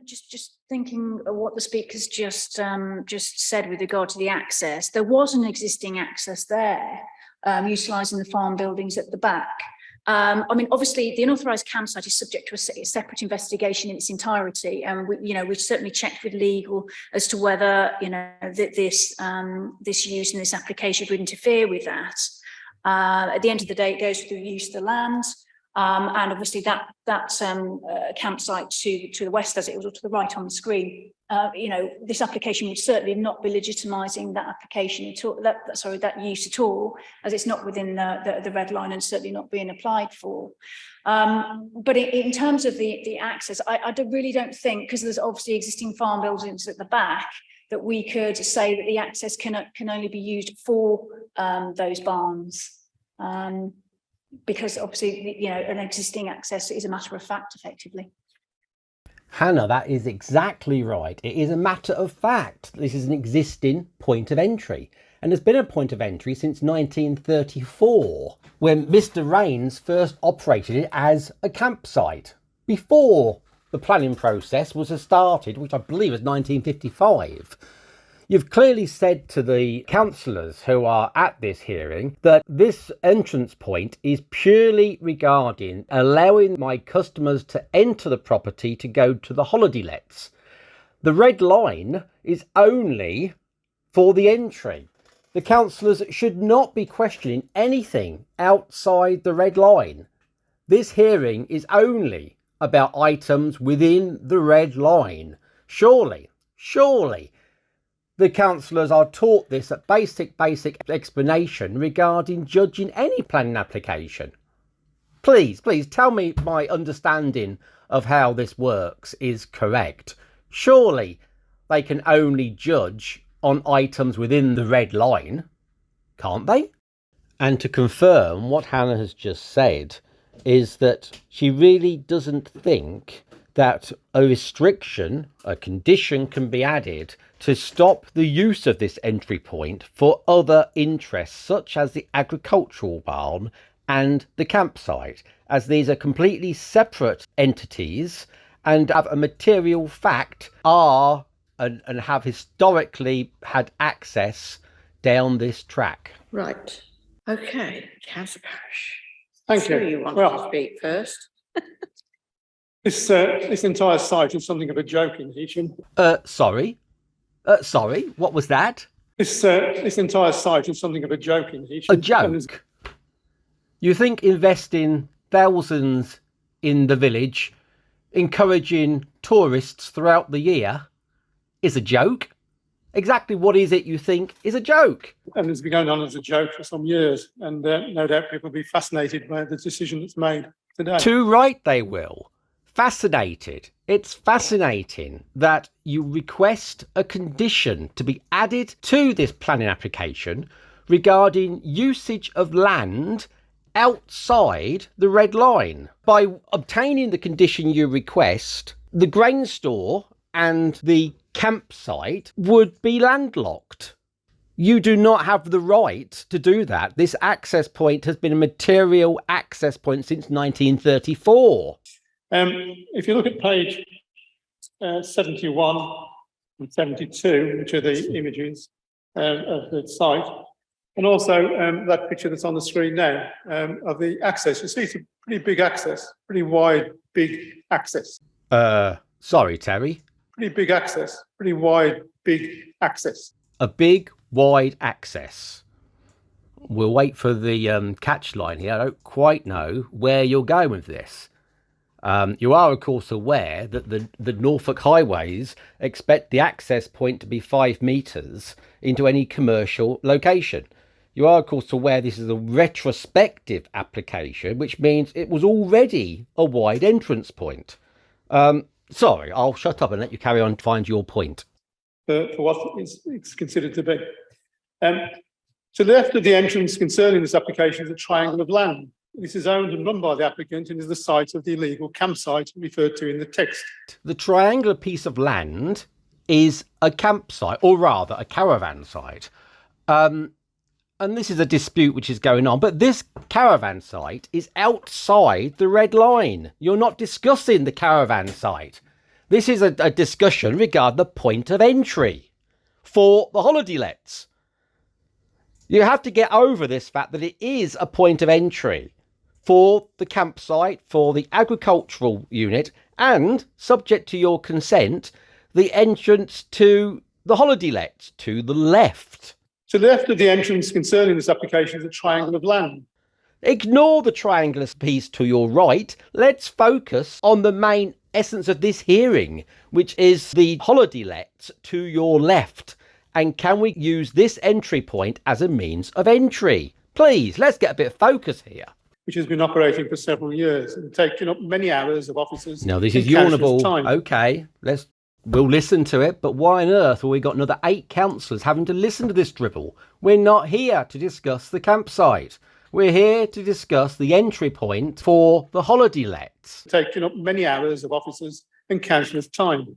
Just thinking of what the speakers just said with regard to the access. There was an existing access there, utilising the farm buildings at the back. I mean, obviously, the unauthorised campsite is subject to a separate investigation in its entirety, and we've certainly checked with legal as to whether this use and this application would interfere with that. At the end of the day, it goes through the use of the land. And obviously that campsite to the west, as it was, or to the right on the screen, this application would certainly not be legitimising that application at all, that use at all, as it's not within the red line and certainly not being applied for. But in terms of the access, I really don't think, because there's obviously existing farm buildings at the back, that we could say that the access can only be used for those barns. Because obviously, an existing access is a matter of fact, effectively. Hannah, that is exactly right. It is a matter of fact. This is an existing point of entry. And there's been a point of entry since 1934, when Mr. Rains first operated it as a campsite, before the planning process was started, which I believe was 1955. You've clearly said to the councillors who are at this hearing that this entrance point is purely regarding allowing my customers to enter the property to go to the holiday lets. The red line is only for the entry. The councillors should not be questioning anything outside the red line. This hearing is only about items within the red line. Surely, the councillors are taught this at basic explanation regarding judging any planning application. Please tell me my understanding of how this works is correct. Surely they can only judge on items within the red line, can't they? And to confirm what Hannah has just said is that she really doesn't think that a restriction, a condition, can be added to stop the use of this entry point for other interests, such as the agricultural barn and the campsite, as these are completely separate entities and have a material fact are and have historically had access down this track. Right. Okay, Councillor Parish. Thank you. You want to speak first? This entire site is something of a joke in Heacham. Sorry, what was that? This entire site is something of a joke in Heacham. A joke? You think investing thousands in the village, encouraging tourists throughout the year, is a joke? Exactly what is it you think is a joke? And it's been going on as a joke for some years, and no doubt people will be fascinated by the decision that's made today. Too right they will. Fascinated. It's fascinating that you request a condition to be added to this planning application regarding usage of land outside the red line. By obtaining the condition you request, the grain store and the campsite would be landlocked. You do not have the right to do that. This access point has been a material access point since 1934. If you look at page 71 and 72, which are the images of the site, and also that picture that's on the screen now of the access, you see it's a pretty big access, pretty wide, big access. Sorry, Terry. Pretty big access, pretty wide, big access. A big, wide access. We'll wait for the catch line here. I don't quite know where you're going with this. You are, of course, aware that the Norfolk highways expect the access point to be 5 metres into any commercial location. You are, of course, aware this is a retrospective application, which means it was already a wide entrance point. Sorry, I'll shut up and let you carry on to find your point. For what it's considered to be. To the left of the entrance concerning this application is a triangle of land. This is owned and run by the applicant and is the site of the illegal campsite referred to in the text. The triangular piece of land is a campsite, or rather a caravan site. And this is a dispute which is going on, but this caravan site is outside the red line. You're not discussing the caravan site. This is a discussion regarding the point of entry for the holiday lets. You have to get over this fact that it is a point of entry for the campsite, for the agricultural unit, and, subject to your consent, the entrance to the holiday lets to the left. To the left of the entrance concerning this application is a triangle of land. Ignore the triangular piece to your right. Let's focus on the main essence of this hearing, which is the holiday lets to your left. And can we use this entry point as a means of entry? Please, let's get a bit of focus here. Which has been operating for several years and taken up many hours of officers. Now, this is and councillors' yawnable. time. Okay, we'll listen to it, but why on earth have we got another 8 councillors having to listen to this dribble? We're not here to discuss the campsite. We're here to discuss the entry point for the holiday lets. Taken up many hours of officers and councillors' time.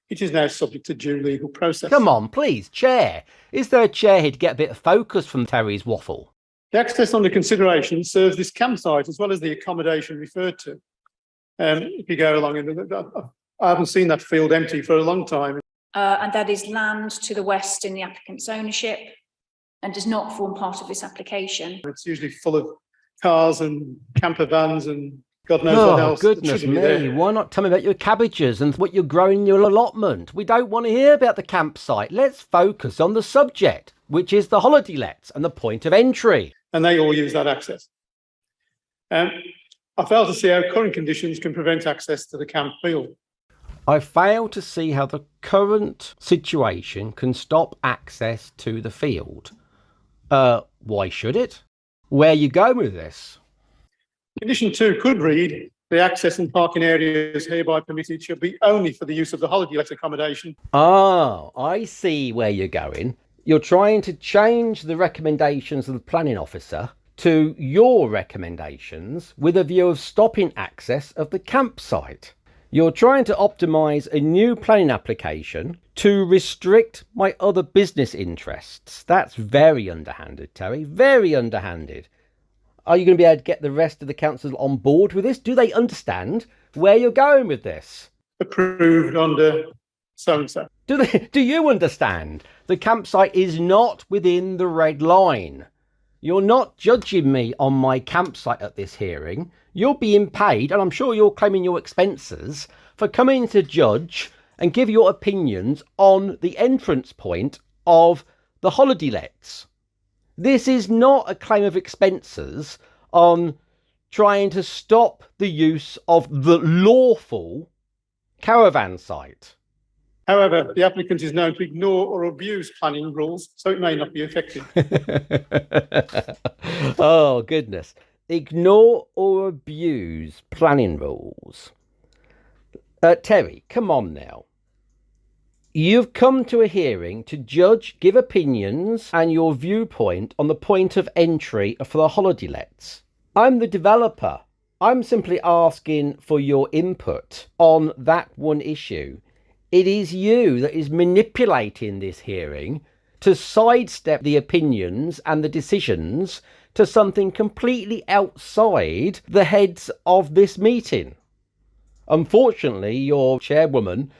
It is now subject to due legal process. Come on, please, Chair. Is there a chair here to get a bit of focus from Terry's waffle? The access under consideration serves this campsite as well as the accommodation referred to. If you go along, I haven't seen that field empty for a long time. And that is land to the west in the applicant's ownership and does not form part of this application. It's usually full of cars and camper vans and God knows what else. Oh, goodness me. Why not tell me about your cabbages and what you're growing in your allotment? We don't want to hear about the campsite. Let's focus on the subject, which is the holiday lets and the point of entry. And they all use that access. I fail to see how current conditions can prevent access to the camp field. I fail to see how the current situation can stop access to the field. Why should it? Where are you going with this? Condition 2 could read, the access and parking areas hereby permitted shall be only for the use of the holiday let accommodation. Oh, I see where you're going. You're trying to change the recommendations of the planning officer to your recommendations with a view of stopping access of the campsite. You're trying to optimise a new planning application to restrict my other business interests. That's very underhanded, Terry, very underhanded. Are you going to be able to get the rest of the councillors on board with this? Do they understand where you're going with this? Approved under so-and-so. Do you understand? The campsite is not within the red line. You're not judging me on my campsite at this hearing. You're being paid, and I'm sure you're claiming your expenses, for coming to judge and give your opinions on the entrance point of the holiday lets. This is not a claim of expenses on trying to stop the use of the lawful caravan site. However, the applicant is known to ignore or abuse planning rules, so it may not be effective. Oh, goodness. Ignore or abuse planning rules. Terry, come on now. You've come to a hearing to judge, give opinions and your viewpoint on the point of entry for the holiday lets. I'm the developer. I'm simply asking for your input on that one issue. It is you that is manipulating this hearing to sidestep the opinions and the decisions to something completely outside the heads of this meeting. Unfortunately, your chairwoman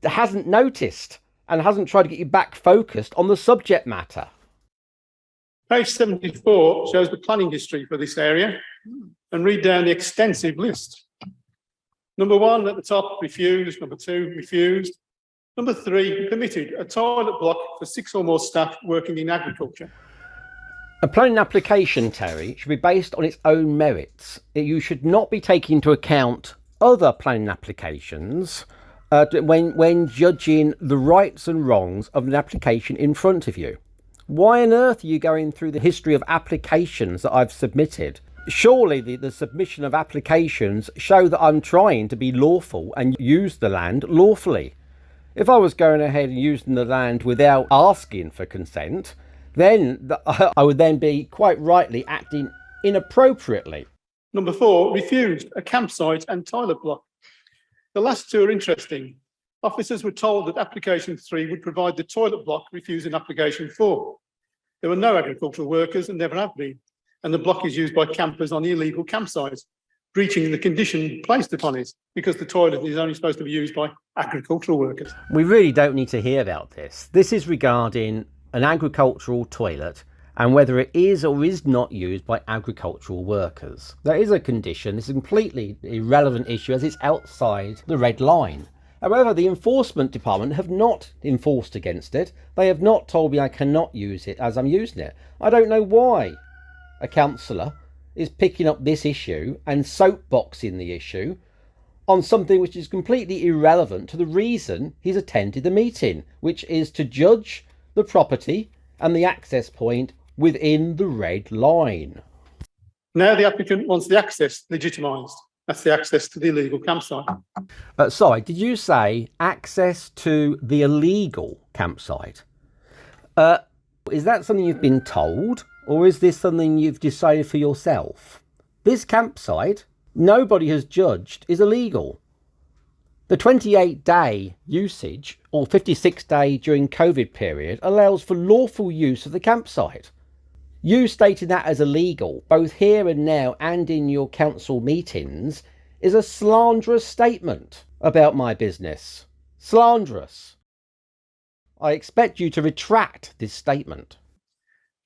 hasn't noticed and hasn't tried to get you back focused on the subject matter. Page 74 shows the planning history for this area and read down the extensive list. Number 1 at the top, refused. Number 2, refused. Number 3, permitted, a toilet block for 6 or more staff working in agriculture. A planning application, Terry, should be based on its own merits. You should not be taking into account other planning applications when judging the rights and wrongs of an application in front of you. Why on earth are you going through the history of applications that I've submitted? Surely the submission of applications show that I'm trying to be lawful and use the land lawfully. If I was going ahead and using the land without asking for consent, then I would then be quite rightly acting inappropriately. Number 4, refused, a campsite and toilet block. The last 2 are interesting. Officers were told that application 3 would provide the toilet block, refusing application 4. There were no agricultural workers and never have been, and the block is used by campers on the illegal campsites, breaching the condition placed upon it, because the toilet is only supposed to be used by agricultural workers. We really don't need to hear about this. This is regarding an agricultural toilet and whether it is or is not used by agricultural workers. There is a condition. It's a completely irrelevant issue as it's outside the red line. However, the enforcement department have not enforced against it. They have not told me I cannot use it as I'm using it. I don't know why a councillor is picking up this issue and soapboxing the issue on something which is completely irrelevant to the reason he's attended the meeting, which is to judge the property and the access point within the red line. Now the applicant wants the access legitimised. That's the access to the illegal campsite. Sorry, did you say access to the illegal campsite? Is that something you've been told, or is this something you've decided for yourself? This campsite, nobody has judged, is illegal. The 28-day usage, or 56-day during COVID period, allows for lawful use of the campsite. You stating that as illegal, both here and now and in your council meetings, is a slanderous statement about my business. Slanderous. I expect you to retract this statement.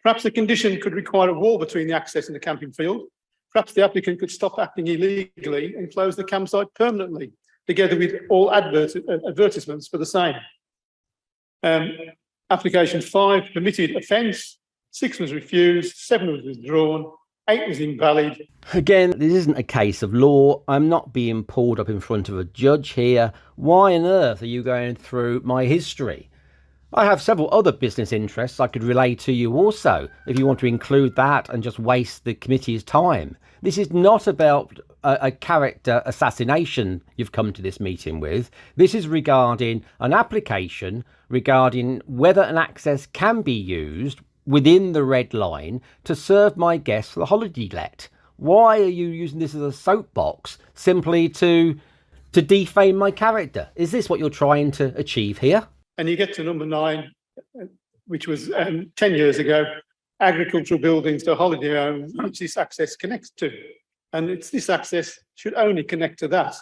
Perhaps the condition could require a wall between the access and the camping field. Perhaps the applicant could stop acting illegally and close the campsite permanently, together with all advertisements for the same. Application 5, permitted offence. 6 was refused, 7 was withdrawn, 8 was invalid. Again, this isn't a case of law. I'm not being pulled up in front of a judge here. Why on earth are you going through my history? I have several other business interests I could relay to you also, if you want to include that and just waste the committee's time. This is not about a character assassination you've come to this meeting with. This is regarding an application regarding whether an access can be used within the red line to serve my guests for the holiday let. Why are you using this as a soapbox simply to defame my character? Is this what you're trying to achieve here? And you get to number 9, which was 10 years ago, agricultural buildings to holiday homes, which this access connects to. And this access should only connect to that.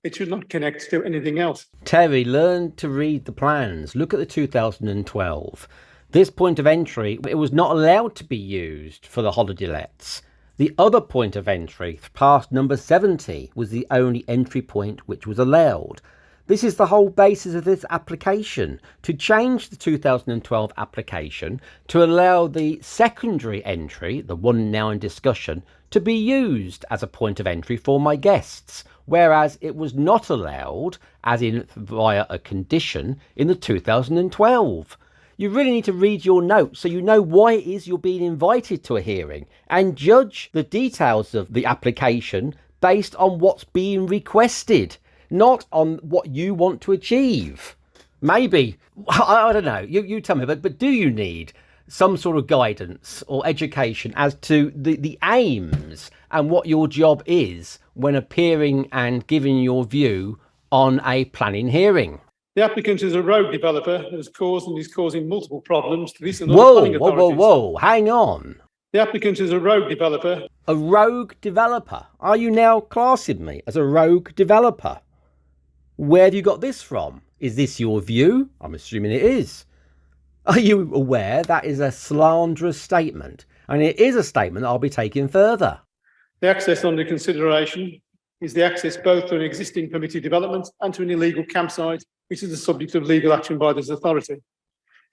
It should not connect to anything else. Terry, learn to read the plans. Look at the 2012. This point of entry, it was not allowed to be used for the holiday lets. The other point of entry, past number 70, was the only entry point which was allowed. This is the whole basis of this application, to change the 2012 application to allow the secondary entry, the one now in discussion, to be used as a point of entry for my guests, whereas it was not allowed, as in via a condition, in the 2012. You really need to read your notes so you know why it is you're being invited to a hearing and judge the details of the application based on what's being requested, not on what you want to achieve. Maybe, I don't know, you tell me, but do you need some sort of guidance or education as to the aims and what your job is when appearing and giving your view on a planning hearing? The applicant is a rogue developer that has caused and is causing multiple problems to this and other planning authorities. Whoa, hang on. The applicant is a rogue developer. A rogue developer? Are you now classing me as a rogue developer? Where have you got this from? Is this your view? I'm assuming it is. Are you aware that is a slanderous statement? And it is a statement that I'll be taking further. The access under consideration is the access both to an existing permitted development and to an illegal campsite, which is the subject of legal action by this authority.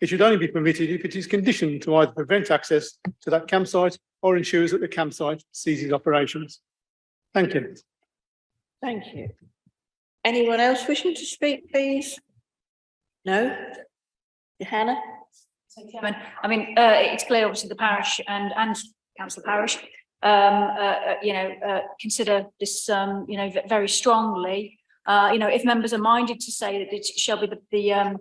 It should only be permitted if it is conditioned to either prevent access to that campsite or ensures that the campsite ceases operations. Thank you. Thank you. Anyone else wishing to speak, please? No? Hannah? So, Chairman, I mean, it's clear, obviously, the parish and Councillor Parish, consider this, very strongly. If members are minded to say that it shall be the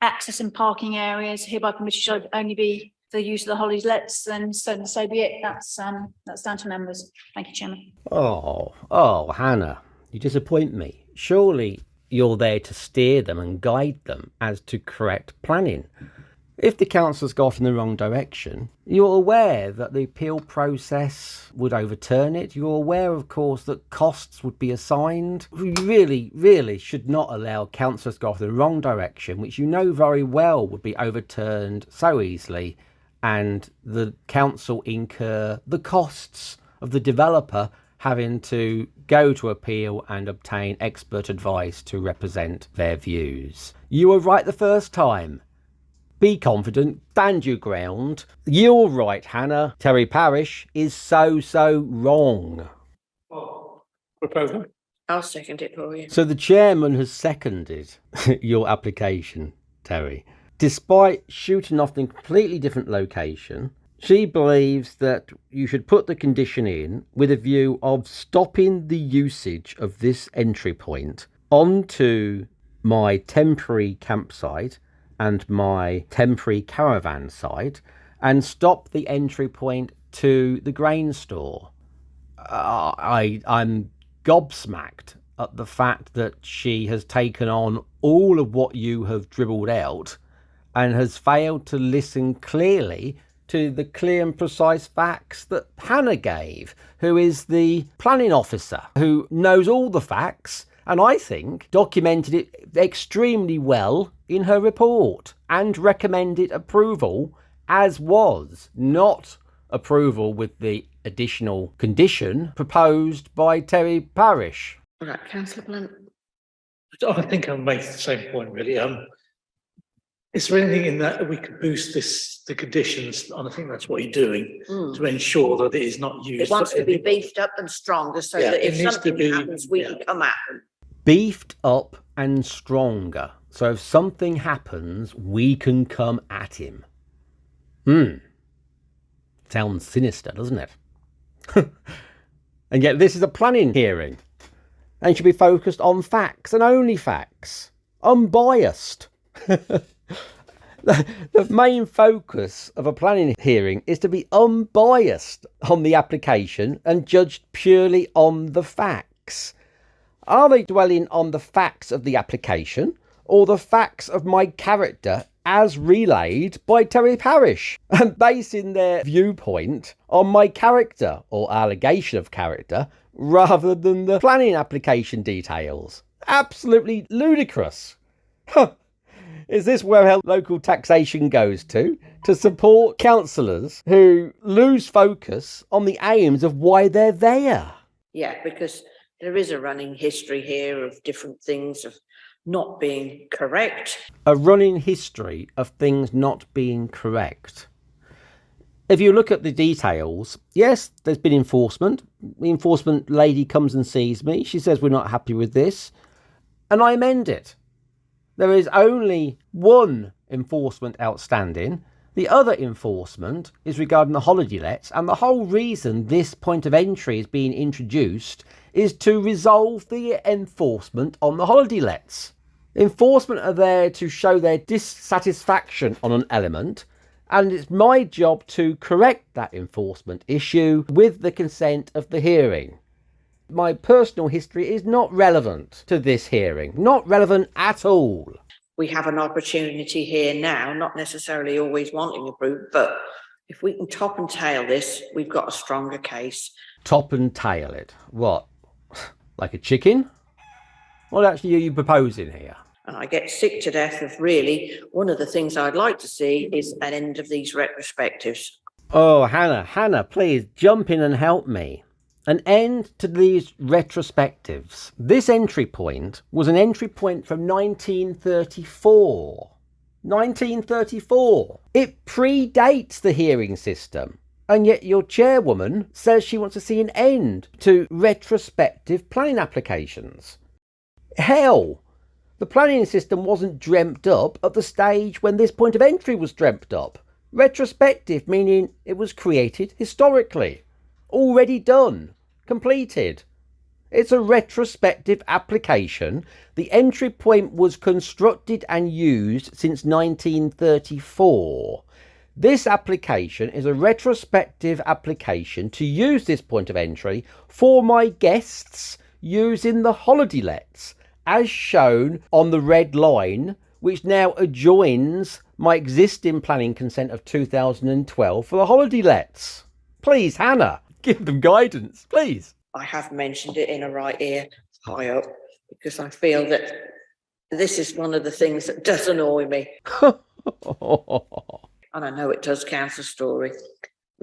access and parking areas hereby permitted shall only be for the use of the holiday lets, then so be it. That's down to members. Thank you, Chairman. Oh, Hannah, you disappoint me. Surely you're there to steer them and guide them as to correct planning. If the councillors go off in the wrong direction, you're aware that the appeal process would overturn it. You're aware, of course, that costs would be assigned. You really should not allow councillors to go off in the wrong direction, which you know very well would be overturned so easily, and the council incur the costs of the developer having to go to appeal and obtain expert advice to represent their views. You were right the first time. Be confident, stand your ground. You're right, Hannah. Terry Parish is so wrong. Proposal. I'll second it for you. So the chairman has seconded your application, Terry. Despite shooting off in a completely different location, she believes that you should put the condition in with a view of stopping the usage of this entry point onto my temporary campsite and my temporary caravan site, and stop the entry point to the grain store. I'm gobsmacked at the fact that she has taken on all of what you have dribbled out and has failed to listen clearly to the clear and precise facts that Hannah gave, who is the planning officer, who knows all the facts, and I think documented it extremely well in her report and recommended approval, as was, not approval with the additional condition proposed by Terry Parish. All right, Councillor Blunt. I think I'll make the same point really. Is there anything in that we could boost the conditions, and I think that's what you're doing, to ensure that it is not used. It wants to be beefed up and stronger so Yeah, that if it needs to something be- happens, we yeah. can come at them. Beefed up and stronger. So if something happens, we can come at him. Sounds sinister, doesn't it? And yet this is a planning hearing and should be focused on facts and only facts. Unbiased. The main focus of a planning hearing is to be unbiased on the application and judged purely on the facts. Are they dwelling on the facts of the application or the facts of my character as relayed by Terry Parish, and basing their viewpoint on my character or allegation of character rather than the planning application details? Absolutely ludicrous. Is this where our local taxation goes to support councillors who lose focus on the aims of why they're there? Yeah, because there is a running history here of different things of not being correct. A running history of things not being correct. If you look at the details, yes, there's been enforcement. The enforcement lady comes and sees me. She says we're not happy with this, and I amend it. There is only one enforcement outstanding. The other enforcement is regarding the holiday lets, and the whole reason this point of entry is being introduced is to resolve the enforcement on the holiday lets. Enforcement are there to show their dissatisfaction on an element, and it's my job to correct that enforcement issue with the consent of the hearing. My personal history is not relevant to this hearing, not relevant at all. We have an opportunity here now, not necessarily always wanting approved, but if we can top and tail this, we've got a stronger case. Top and tail it. What? Like a chicken? What actually are you proposing here? And I get sick to death of really, one of the things I'd like to see is an end of these retrospectives. Oh, Hannah, please jump in and help me. An end to these retrospectives. This entry point was an entry point from 1934. 1934. It predates the hearing system. And yet your chairwoman says she wants to see an end to retrospective planning applications. Hell, the planning system wasn't dreamt up at the stage when this point of entry was dreamt up. Retrospective meaning it was created historically. Already done. Completed. It's a retrospective application. The entry point was constructed and used since 1934. This application is a retrospective application to use this point of entry for my guests using the holiday lets, as shown on the red line, which now adjoins my existing planning consent of 2012 for the holiday lets. Please, Hannah, give them guidance, please. I have mentioned it in a right ear high up because I feel that this is one of the things that does annoy me. And I know it does, Councillor Story.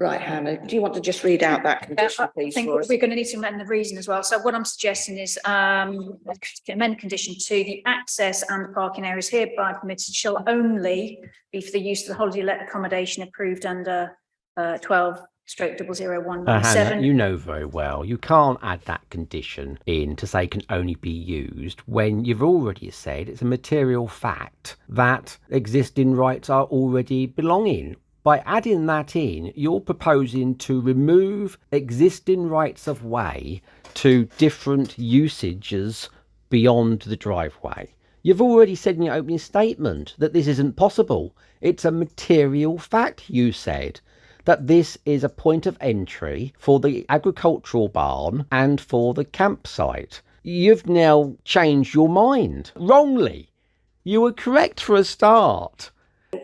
Right, Hannah, do you want to just read out that condition, I please, think for us? we're going to need to amend the reason as well. So what I'm suggesting is amend condition 2, the access and the parking areas hereby permitted shall only be for the use of the holiday let accommodation approved under 12/00197. Hannah, you know very well you can't add that condition in to say can only be used when you've already said it's a material fact that existing rights are already belonging. By adding that in, you're proposing to remove existing rights of way to different usages beyond the driveway. You've already said in your opening statement that this isn't possible. It's a material fact, you said, that this is a point of entry for the agricultural barn and for the campsite. You've now changed your mind. Wrongly. You were correct for a start.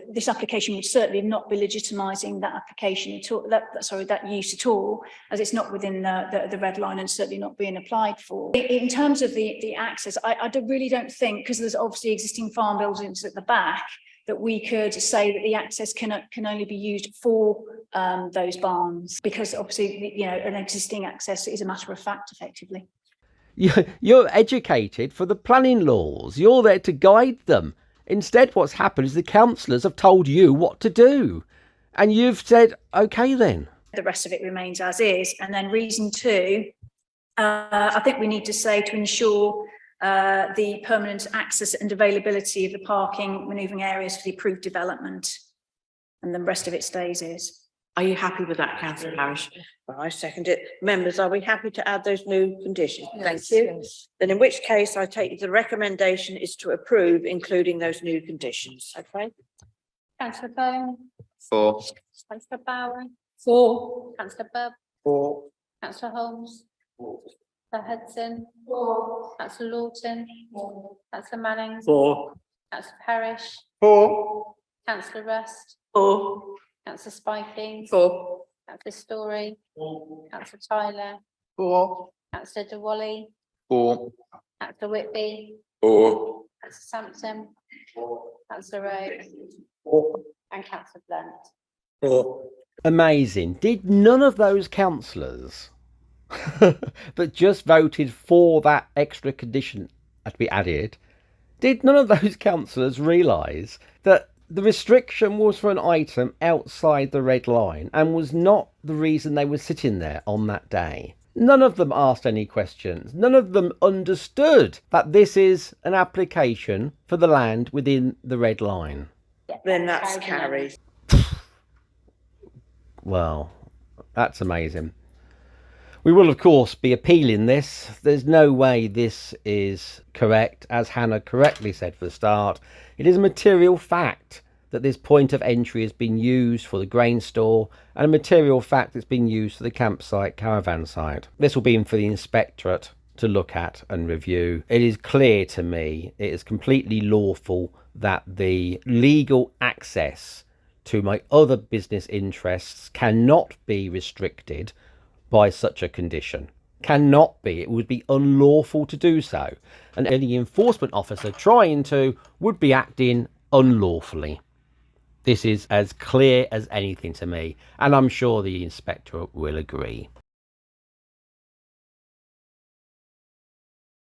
This application would certainly not be legitimising that application at all, that use at all, as it's not within the red line and certainly not being applied for. In terms of the access, I really don't think, because there's obviously existing farm buildings at the back, that we could say that the access can only be used for those barns, because obviously, you know, an existing access is a matter of fact, effectively. You're educated for the planning laws. You're there to guide them. Instead, what's happened is the councillors have told you what to do. And you've said, OK, then. The rest of it remains as is. And then reason 2, I think we need to say to ensure the permanent access and availability of the parking manoeuvring areas for the approved development. And the rest of it stays as. Are you happy with that, Councillor Parish? Well, I second it. Members, are we happy to add those new conditions? Thank you. Then in which case I take the recommendation is to approve, including those new conditions. Okay. Councillor Bone. 4. Councillor Bauer. 4. Councillor Bubb. 4. Councillor Holmes. 4. Councillor Hudson. 4. Councillor Lawton. 4. Councillor Manning. 4. Councillor Parish. 4. Councillor Rust. 4. Councillor Spiking. 4. Councillor Story. 4. Councillor Tyler. 4. Councillor DeWally. 4. Councillor Whitby. 4. Councillor Sampson. 4. Councillor Rhodes. 4. And Councillor Blunt. 4. Amazing. Did none of those councillors that just voted for that extra condition to be added, did none of those councillors realise that the restriction was for an item outside the red line and was not the reason they were sitting there on that day? None of them asked any questions. None of them understood that this is an application for the land within the red line. Then that's carried. Well, that's amazing. We will, of course, be appealing this. There's no way this is correct. As Hannah correctly said for the start, it is a material fact that this point of entry has been used for the grain store and a material fact that's been used for the campsite caravan site. This will be in for the inspectorate to look at and review. It is clear to me, it is completely lawful that the legal access to my other business interests cannot be restricted by such a condition. Cannot be. It would be unlawful to do so. And any enforcement officer trying to would be acting unlawfully. This is as clear as anything to me, and I'm sure the inspector will agree.